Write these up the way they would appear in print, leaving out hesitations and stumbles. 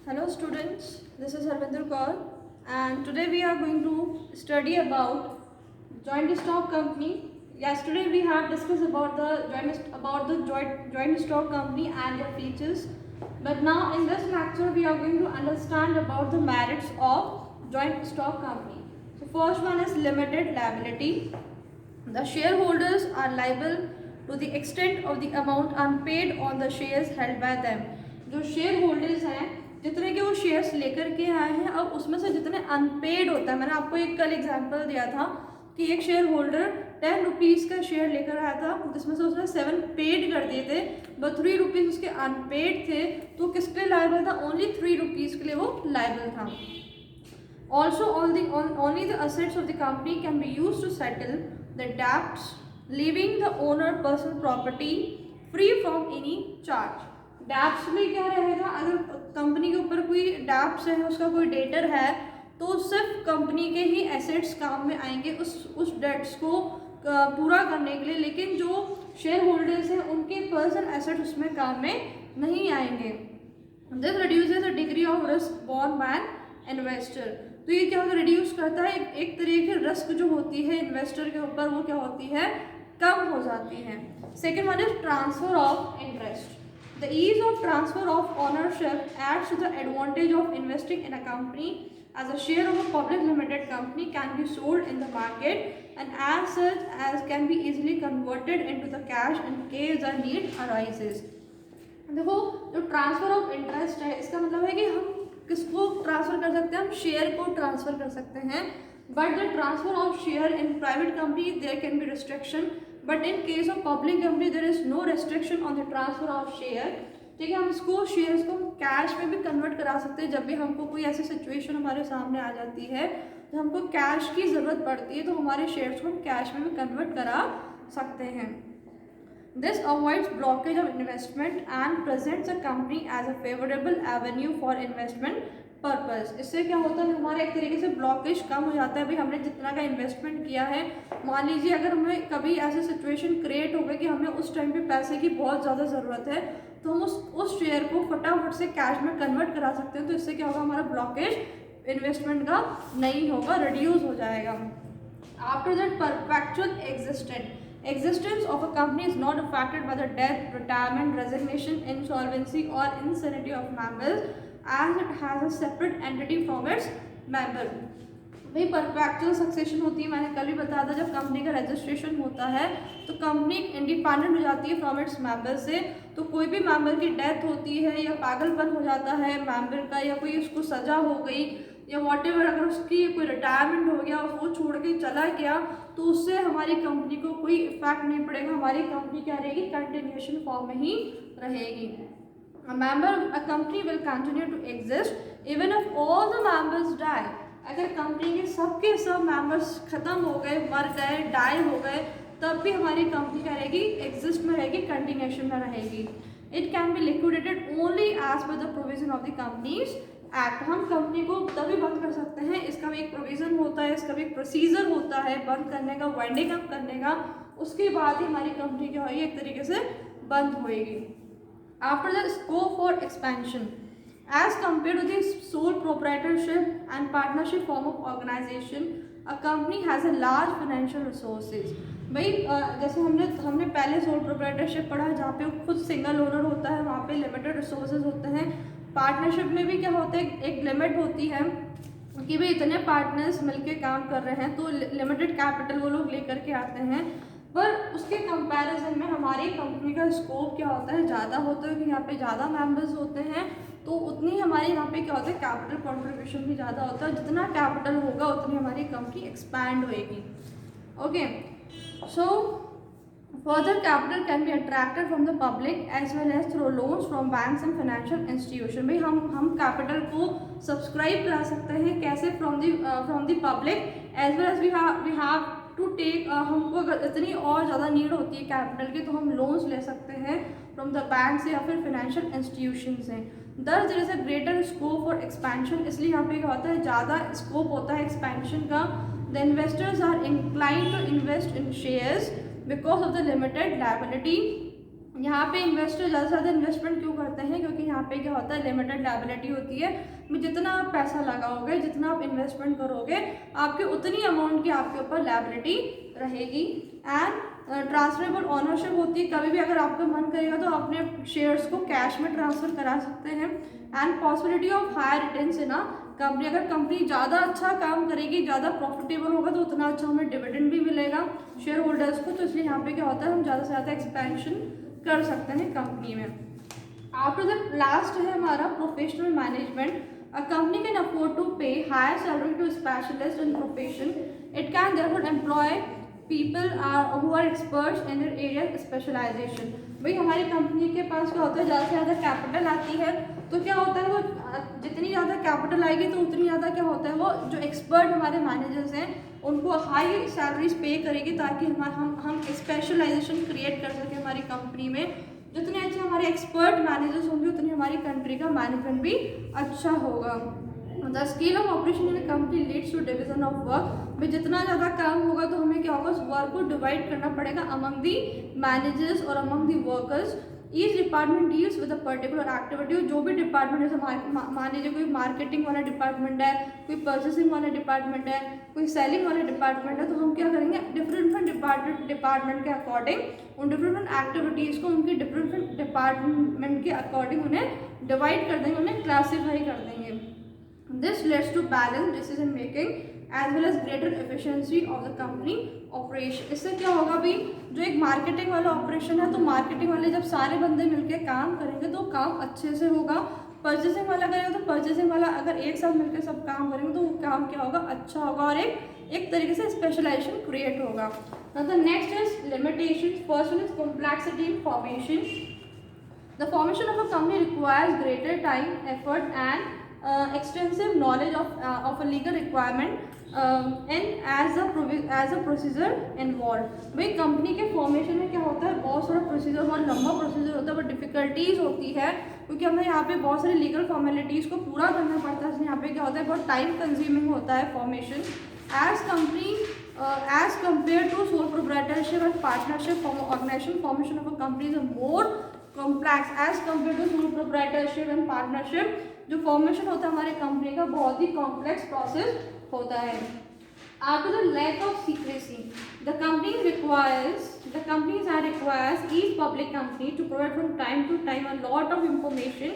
Hello students, this is Harvinder Kaur and today we are going to study about joint stock company. Yesterday we have discussed about the joint stock company and their features. But now in this lecture we are going to understand about the merits of joint stock company. So first one is limited liability. The shareholders are liable to the extent of the amount unpaid on the shares held by them. जो share holders हैं जितने के वो shares लेकर के आए हैं अब उसमें से जितने अनपेड होता है, मैंने आपको एक कल एग्जांपल दिया था कि एक शेयर होल्डर 10 रुपीज़ का शेयर लेकर आया था जिसमें से उसने 7 पेड कर दिए थे बट 3 रुपीज़ उसके अनपेड थे, तो किसके लिए लायबल था? ओनली 3 रुपीज़ के लिए वो लायबल था. Also, only the assets of the company can be used to settle the debts, leaving the owner personal property free from any charge. डेप्स में क्या रहेगा? अगर कंपनी के ऊपर कोई डेप्स है, उसका कोई डेटर है, तो सिर्फ कंपनी के ही एसेट्स काम में आएंगे उस डेट्स को पूरा करने के लिए, लेकिन जो शेयर होल्डर्स हैं उनके पर्सनल एसेट उसमें काम में नहीं आएंगे. This reduces the degree of risk born bye investor. तो ये क्या होगा? रिड्यूस करता है एक तरीके की रिस्क जो होती है इन्वेस्टर के ऊपर, वो क्या होती है? कम हो जाती है. Second one is transfer of interest. The ease of transfer of ownership adds to the advantage of investing in a company, as a share of a public limited company can be sold in the market and as such as can be easily converted into the cash in case the need arises. देखो जो transfer of interest है इसका मतलब है कि हम किसको transfer कर सकते हैं? हम शेयर को ट्रांसफर कर सकते हैं. But the transfer of share in private company there can be restriction, but in case of public company there is no restriction on the transfer of share. ठीक है, हम इसको शेयर्स को कैश में भी कन्वर्ट करा सकते हैं. जब भी हमको कोई ऐसी सिचुएशन हमारे सामने आ जाती है तो हमको कैश की ज़रूरत पड़ती है तो हमारे शेयर्स को हम कैश में भी कन्वर्ट करा सकते हैं. This avoids blockage of investment and presents a company as a favourable avenue for investment purpose. इससे क्या होता है? हमारा एक तरीके से ब्लॉकेज कम हो जाता है. भाई हमने जितना का इन्वेस्टमेंट किया है, मान लीजिए अगर हमें कभी ऐसी सिचुएशन क्रिएट हो गई कि हमें उस टाइम पे पैसे की बहुत ज़्यादा ज़रूरत है, तो हम उस शेयर को फटाफट से कैश में कन्वर्ट करा सकते हैं. तो इससे क्या होगा? हमारा ब्लॉकेज इन्वेस्टमेंट का नहीं होगा, रिड्यूस हो जाएगा. After that perpetual existence of a company is not affected by the death, retirement, resignation, insolvency or insanity of members, as it has a separate entity from its member. भाई perpetual succession होती है, मैंने कल भी बताया था. जब company का रजिस्ट्रेशन होता है तो कंपनी इंडिपेंडेंट हो जाती है फ्रॉम इट्स मेंबर से. तो कोई भी मेंबर की डेथ होती है या पागलपन हो जाता है मेंबर का, या कोई उसको सजा हो गई या वॉटेवर, अगर उसकी कोई रिटायरमेंट हो गया, वो छोड़ के चला गया, तो उससे हमारी कंपनी को कोई इफेक्ट नहीं पड़ेगा. हमारी कंपनी क्या रहेगी? कंटिन्यूएशन फॉर्म में ही रहेगी. A company will continue to exist even if all the members die. अगर कंपनी के सब मेंबर्स खत्म हो गए, मर गए, डाई हो गए, तब भी हमारी कंपनी क्या रहेगी? एग्जिस्ट में रहेगी, कंटिन्यूएशन में रहेगी. It can be liquidated only as per the provision of the companies act. हम कंपनी को तभी बंद कर सकते हैं, इसका भी एक प्रोविज़न होता है, इसका भी एक प्रोसीजर होता है बंद करने का, वाइंडिंग अप करने का. उसके बाद ही हमारी कंपनी क्या होगी? एक तरीके से बंद होएगी. After the scope for expansion as compare to the sole proprietorship and partnership form of organisation, a company has a large financial resources. भाई जैसे हमने पहले सोल प्रोप्राइटरशिप पढ़ा, जहाँ पे खुद सिंगल ओनर होता है, वहाँ पे लिमिटेड रिसोर्सेज होते हैं. पार्टनरशिप में भी क्या होता है? एक लिमिट होती है कि भाई इतने पार्टनर्स मिलके काम कर रहे हैं, तो लिमिटेड कैपिटल वो लोग लेकर के आते हैं. पर उसके कंपैरिजन में हमारी कंपनी का स्कोप क्या होता है? ज़्यादा होता है, कि यहाँ पे ज़्यादा मेंबर्स होते हैं, तो उतनी हमारी यहाँ पे क्या होता है? कैपिटल कॉन्ट्रीब्यूशन भी ज़्यादा होता है. जितना कैपिटल होगा उतनी हमारी कंपनी एक्सपैंड होएगी. Okay, so further capital can be attracted from the public as well as through loans from banks and financial institution. भाई हम कैपिटल को सब्सक्राइब करा सकते हैं कैसे? From the public as well as we have to take. हमको अगर इतनी और ज़्यादा नीड होती है कैपिटल की, तो हम लोन्स ले सकते हैं फ्रॉम द बैंक से या फिर फाइनेंशियल इंस्टीट्यूशन से. Thus there is a greater scope for expansion. इसलिए यहाँ पे क्या होता है? ज़्यादा स्कोप होता है एक्सपेंशन का. The investors are inclined to invest in shares because of the limited liability. यहाँ पे इन्वेस्टर ज़्यादा से ज़्यादा इन्वेस्टमेंट क्यों करते हैं? क्योंकि यहाँ यहाँ पे क्या होता है, लिमिटेड लायबिलिटी होती है। जितना आप पैसा लगाओगे, जितना आप इन्वेस्टमेंट करोगे, आपके उतनी अमाउंट की आपके ऊपर लायबिलिटी रहेगी। एंड ट्रांसफरेबल ऑनरशिप होती है, कभी भी अगर आपका मन करेगा तो अपने शेयर्स को कैश में ट्रांसफर करा सकते हैं। And possibility of higher returns in company, अगर कंपनी ज़्यादा अच्छा काम करेगी, ज़्यादा प्रॉफिटेबल होगा तो उतना अच्छा हमें डिविडेंड भी मिलेगा शेयर होल्डर्स को। तो इसलिए यहाँ पे क्या होता है, हम ज़्यादा से ज़्यादा एक्सपेंशन कर सकते हैं कंपनी में। आफ्टर दैट लास्ट है हमारा professional management. A company can afford to pay higher salary to specialists in profession. It can therefore employ people who are experts in their area of specialization. भाई हमारी company के पास क्या होता है, ज़्यादा से ज़्यादा कैपिटल आती है तो क्या होता है, वो जितनी ज़्यादा कैपिटल आएगी तो उतनी ज़्यादा क्या होता है, वो जो एक्सपर्ट हमारे मैनेजर्स हैं उनको हाई सैलरीज पे करेगी ताकि हम स्पेशलाइजेशन क्रिएट कर सकें हमारी कंपनी में। जितने अच्छे हमारे एक्सपर्ट मैनेजर्स होंगे उतनी हमारी कंट्री का मैनेजमेंट भी अच्छा होगा। The scale of operation in company leads to division of work. में जितना ज़्यादा काम होगा तो हमें क्या होगा, उस वर्क को डिवाइड करना पड़ेगा अमंग दी मैनेजर्स और among the workers. Each department deals with a particular activity. जो भी डिपार्टमेंट, जैसे मान लीजिए कोई मार्केटिंग वाला डिपार्टमेंट है, कोई परचेसिंग वाला डिपार्टमेंट है, कोई सेलिंग वाला डिपार्टमेंट है, तो हम क्या करेंगे, डिफरेंट डिपार्टमेंट के अकॉर्डिंग उन डिफरेंट एक्टिविटीज़ को उनके डिफरेंट डिपार्टमेंट के अकॉर्डिंग उन्हें डिवाइड कर देंगे, उन्हें क्लासीफाई कर देंगे। This leads to balance decision making as well as greater efficiency of the company operation. इससे क्या होगा भाई, जो एक मार्केटिंग वाला ऑपरेशन है तो मार्केटिंग वाले जब सारे बंदे मिलकर काम करेंगे तो काम अच्छे से होगा। परचेसिंग वाला करेगा तो परचेसिंग वाला अगर एक साथ मिलकर सब काम करेंगे तो वो काम क्या होगा, अच्छा होगा और एक तरीके से स्पेशलाइजेशन क्रिएट होगा। The next is limitation. First one is complexity in formation. The formation of a company requires greater time, effort and extensive knowledge of a legal requirement and as a procedure involved। भाई company के formation में क्या होता है, बहुत सारा procedure, बहुत लंबा प्रोसीजर होता है, बट डिफिकल्टीज होती है क्योंकि हमें यहाँ पे बहुत सारी लीगल फॉर्मेलिटीज़ को पूरा करना पड़ता है। इसलिए यहाँ पे क्या होता है, बहुत टाइम कंज्यूमिंग होता है formation. As compared to sole proprietorship and partnership organization, formation of a company is more complex as compared to sole proprietorship and partnership। जो फॉर्मेशन होता है हमारे कंपनी का बहुत ही कॉम्प्लेक्स प्रोसेस होता है। After the lack of secrecy, the companies requires each public company to provide from time to time a lot of information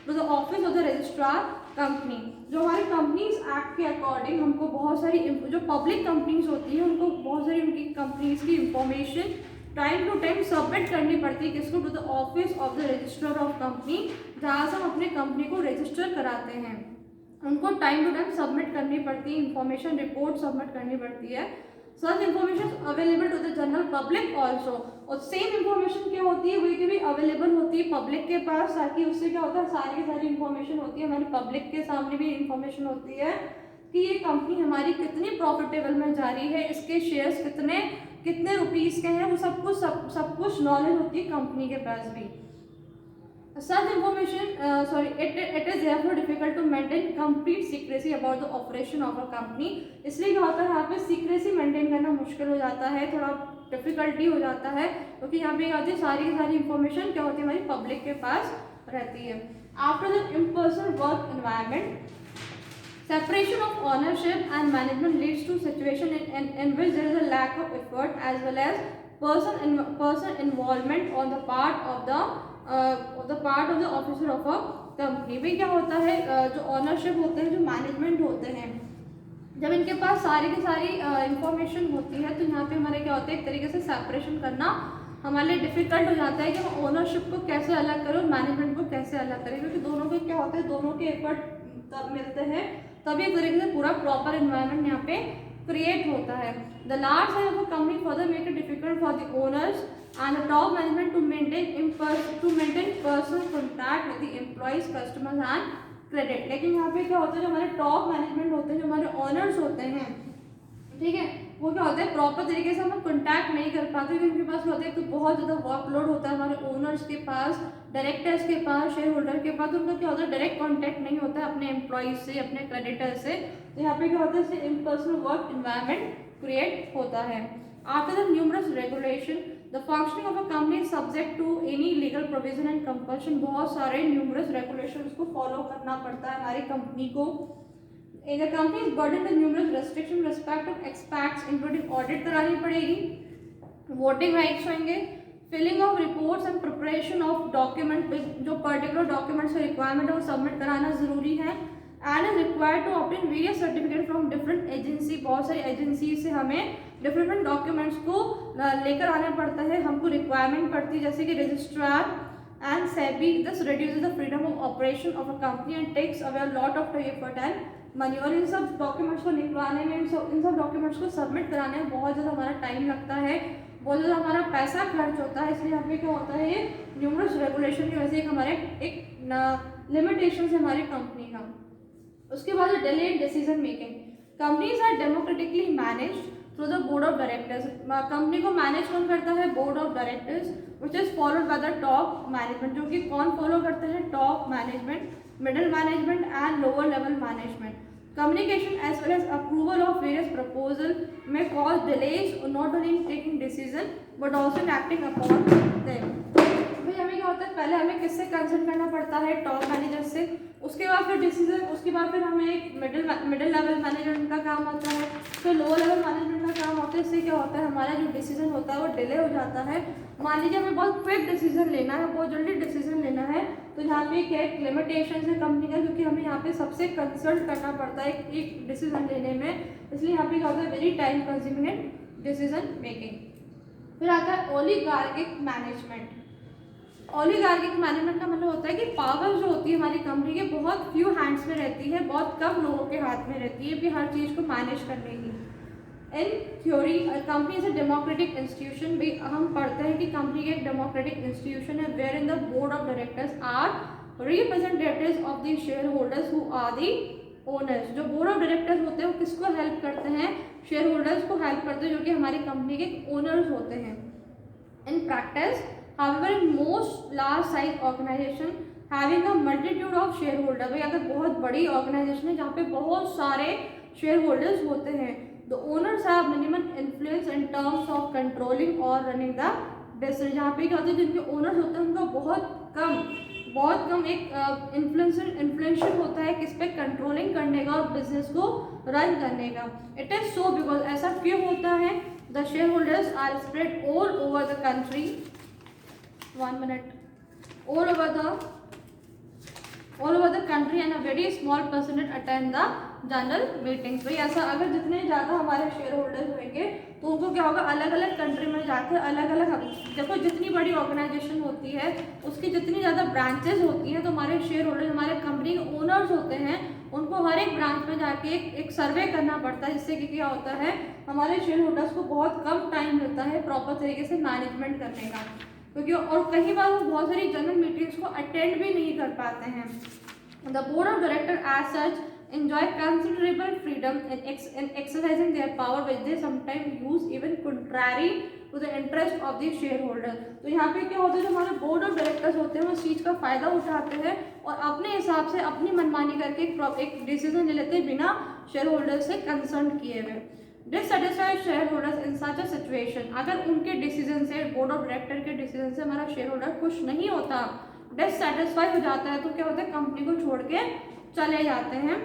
to the office of the registrar company। जो हमारी companies act के according हमको बहुत सारी जो public companies होती हैं उनको बहुत सारी उनकी कंपनीज की information time to time submit करनी पड़ती है, किसको, to the office of the registrar of company, जहाँ से हम अपने कंपनी को रजिस्टर कराते हैं। उनको टाइम टू टाइम सबमिट करनी पड़ती है, इंफॉर्मेशन रिपोर्ट सबमिट करनी पड़ती है। Such information available to the general public also. और सेम इंफॉर्मेशन क्या होती है, वही की भी अवेलेबल होती है पब्लिक के पास, ताकि उससे क्या होता है, सारी की सारी इंफॉर्मेशन होती है हमारी पब्लिक के सामने भी इंफॉर्मेशन होती है कि ये कंपनी हमारी कितनी प्रॉफिटेबल में जा रही है, इसके शेयर्स कितने रुपीज़ के हैं, वो सब कुछ नॉलेज होती है कंपनी के पास भी। Such information, it is therefore difficult to maintain complete secrecy about the operation of a company। इसलिए क्या होता है, यहाँ पे secrecy maintain करना मुश्किल हो जाता है, थोड़ा डिफिकल्टी हो जाता है क्योंकि यहाँ पे आती है सारी की सारी इंफॉर्मेशन क्या होती है हमारी पब्लिक के पास रहती है। After the impersonal work environment, separation of ownership and management leads to situation in which there is a lack of effort as well as person involvement on the part of the officer of a company. भी क्या होता है, जो ownership होते हैं, जो management होते हैं, जब इनके पास सारी की सारी इंफॉर्मेशन होती है तो यहाँ पे हमारे क्या होता है, एक तरीके से सेपरेशन करना हमारे लिए डिफिकल्ट हो जाता है कि हम ओनरशिप को कैसे अलग करें और मैनेजमेंट को कैसे अलग करें, क्योंकि दोनों के क्या होता है, दोनों के एफर्ट तब मिलते हैं तभी एक तरीके से पूरा प्रॉपर एनवायरनमेंट यहाँ पे क्रिएट होता है। The large size of a company further make it difficult for the owners and the top management to maintain personal contact with the employees, customers and credit। लेकिन यहाँ पे क्या होता है, जो हमारे टॉप मैनेजमेंट होते हैं, जो हमारे ऑनर्स होते हैं, ठीक है, वो क्या होता है, प्रॉपर तरीके से हम कॉन्टैक्ट नहीं कर पाते क्योंकि उनके पास होता है तो बहुत ज़्यादा वर्कलोड होता है हमारे ओनर्स के पास, डायरेक्टर्स के पास, शेयर होल्डर के पास, उनका क्या होता है, डायरेक्ट कॉन्टैक्ट नहीं होता है अपने एम्प्लॉइज से, अपने क्रेडिटर से। तो यहाँ पे क्या होता है, इससे इम्पर्सनल वर्क एनवायरनमेंट क्रिएट होता है। After the numerous regulation, the functioning of a company subject to any legal provision and compulsion, बहुत सारे न्यूमरस रेगुलेशंस को फॉलो करना पड़ता है हमारी कंपनी को। In the company is burden with numerous restriction respect of expects, including audit करानी पड़ेगी, वोटिंग राइट्स होंगे, filling of reports and preparation of document, जो पर्टिकुलर डॉक्यूमेंट्स की रिक्वायरमेंट है वो सबमिट कराना जरूरी है, and is required to obtain various certificate from different agency, बहुत सारी एजेंसी से हमें डिफरेंट डॉक्यूमेंट्स को लेकर आना पड़ता है, हमको रिक्वायरमेंट पड़ती है, जैसे कि registrar and SEBI. This reduces the freedom of operation of a company and takes away lot of effort and money. और इन सब डॉक्यूमेंट्स को निकलवाने में, इन सब डॉक्यूमेंट्स को सबमिट कराने में बहुत ज़्यादा हमारा टाइम लगता है, बहुत ज़्यादा हमारा पैसा खर्च होता है। इसलिए यहाँ पे क्या होता है, ये न्यूमरस रेगुलेशन की वजह से एक हमारे एक लिमिटेशन है हमारी कंपनी का। उसके बाद delayed decision making, companies are democratically managed through the board of directors. Company को मैनेज कौन करता है, board of directors, which is followed by the top management, जो कि कौन फॉलो करते हैं, top management, middle management and lower level management. Communication as well as approval of various proposal may cause delays not only in taking decision but also in acting upon them। भाई हमें क्या होता है, पहले हमें किससे कंसल्ट करना पड़ता है, टॉप मैनेजर से, उसके बाद फिर डिसीजन, उसके बाद फिर हमें एक मिडिल लेवल मैनेजमेंट का काम होता है, फिर लोअर लेवल मैनेजमेंट का काम होता है। इससे क्या होता है, हमारा जो डिसीजन होता है वो डिले हो जाता है। मान लीजिए हमें बहुत क्विक डिसीजन लेना है, बहुत जल्दी डिसीजन लेना है, तो यहाँ पे क्या एक लिमिटेशन है कंपनी का, क्योंकि हमें यहाँ पे सबसे कंसल्ट करना पड़ता है एक डिसीजन लेने में, इसलिए यहाँ पे क्या होता है, very time consuming decision making. फिर आता है ओलिगार्किक मैनेजमेंट। ओलिगार्किक मैनेजमेंट का मतलब होता है कि पावर जो होती है हमारी कंपनी के बहुत फ्यू हैंड्स में रहती है, बहुत कम लोगों के हाथ में रहती है भी हर चीज़ को मैनेज करने की। In theory company is a democratic institution, भी हम पढ़ते हैं कि कंपनी एक डेमोक्रेटिक इंस्टीट्यूशन है, where in the board of directors are representatives of the shareholders who are the owners. जो बोर्ड ऑफ डायरेक्टर्स होते हैं वो किसको हेल्प करते हैं, शेयर होल्डर्स को हेल्प करते हैं, जो कि हमारी कंपनी के ओनर्स होते हैं। In practice however in most large size organization having a multitude of shareholder, भाई अगर बहुत बड़ी ऑर्गेनाइजेशन है जहाँ पे बहुत सारे शेयर होल्डर्स होते हैं, the owners have minimum influence in terms of controlling or running the business। जहाँ पे क्या होता है, जिनके ओनर्स होते हैं उनका बहुत कम एक इन्फ्लुएंशियल होता है किस पे, कंट्रोलिंग करने का और बिजनेस को रन करने का। इट इज सो बिकॉज ऐसा क्यों होता है, the shareholders are spread all over the country, all over the country and a very small percentage attend the general meetings. भाई ऐसा अगर जितने ज़्यादा हमारे शेयर होल्डर्स होंगे तो उनको क्या होगा, अलग अलग कंट्री में जाकर अलग अलग, देखो जितनी बड़ी ऑर्गेनाइजेशन होती है उसकी जितनी ज़्यादा ब्रांचेस होती हैं, तो हमारे शेयर होल्डर्स, हमारे कंपनी के ओनर्स होते हैं, उनको हर एक ब्रांच में जाके एक सर्वे करना पड़ता है, जिससे कि क्या होता है, हमारे शेयर होल्डर्स को बहुत कम टाइम मिलता है प्रॉपर तरीके से मैनेजमेंट करने का, क्योंकि और कई बार वो बहुत सारी जनरल मीटिंग्स को अटेंड भी नहीं कर पाते हैं। The board of director as such enjoy considerable freedom in exercising their power, which they sometimes use even contrary to the interest of the shareholder। तो यहाँ पे क्या होता है, जो हमारे बोर्ड ऑफ डायरेक्टर्स होते हैं वो इस चीज़ का फ़ायदा उठाते हैं और अपने हिसाब से अपनी मनमानी करके एक डिसीजन ले लेते हैं बिना शेयर होल्डर से कंसल्ट किए हुए। Dissatisfied share holders in such a situation, अगर उनके डिसीजन से, बोर्ड ऑफ डायरेक्टर के डिसीजन से हमारा शेयर होल्डर खुश नहीं होता, डिससेटिस्फाई हो जाता है, तो क्या होता है, कंपनी को छोड़ के चले जाते हैं।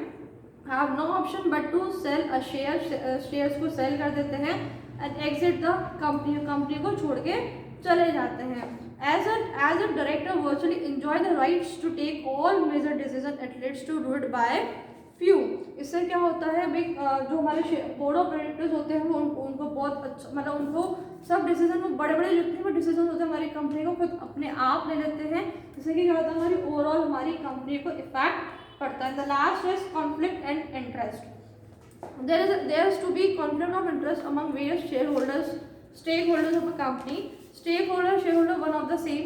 Have no option but to sell a shares को सेल कर देते हैं एंड एग्जिट द कंपनी को छोड़ के चले जाते हैं। As a director virtually enjoy the rights to take all major decision it leads to do it by few. इससे क्या होता है भाई, जो हमारे बोर्ड ऑफ डायरेक्टर्स होते हैं वो उनको बहुत अच्छा, मतलब उनको सब डिसीजन, वो बड़े बड़े जितने भी डिसीजन होते हैं हमारी कंपनी को खुद अपने आप ले लेते हैं, जिससे कि क्या होता है, हमारी ओवरऑल हमारी कंपनी को इफेक्ट पड़ता है। The last is conflict and interest. There is to be conflict of interest among various shareholders, stakeholders of a company. Stakeholder, shareholder one of the same.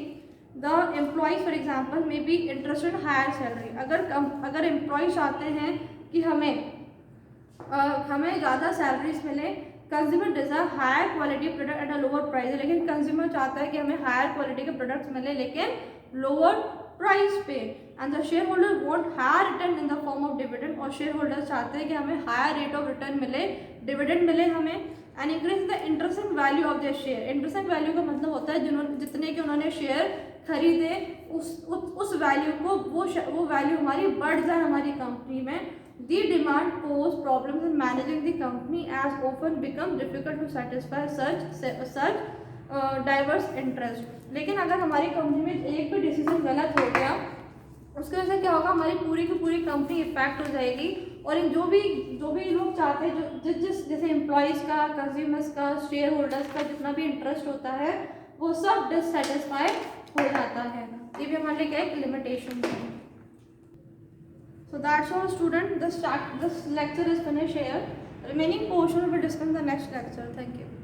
The employees for example may be interested in higher salary. अगर employ चाहते हैं कि हमें ज़्यादा salaries मिले, consumer desire higher quality product at a lower price, लेकिन consumer चाहता है कि हमें हायर क्वालिटी के प्रोडक्ट्स मिले लेकिन लोअर प्राइस पे। And the shareholder want higher return in the form of dividend, और शेयर होल्डर चाहते हैं कि हमें हायर रेट ऑफ रिटर्न मिले, डिविडेंड मिले हमें and increase the interesting value of their share. Interesting value का मतलब होता है जिन्होंने जितने के उन्होंने शेयर खरीदे उस वैल्यू को वो वैल्यू हमारी बढ़ जाए हमारी कंपनी में। The demand pose problems in managing the company as often become difficult to satisfy such diverse interest. लेकिन अगर हमारी कंपनी में एक भी डिसीजन गलत हो गया उसकी वजह से क्या होगा, हमारी पूरी की पूरी कंपनी इफेक्ट हो जाएगी। और जो भी लोग चाहते हैं जो जैसे एम्प्लॉयज़ का, कंज्यूमर्स का, शेयर होल्डर्स का जितना भी इंटरेस्ट होता है वो सब डिससेटिस्फाई हो जाता है। ये भी हमारे लिए एक लिमिटेशन है। So that's all student, this lecture is finished here. Remaining portion will be discussed in the next lecture. Thank you.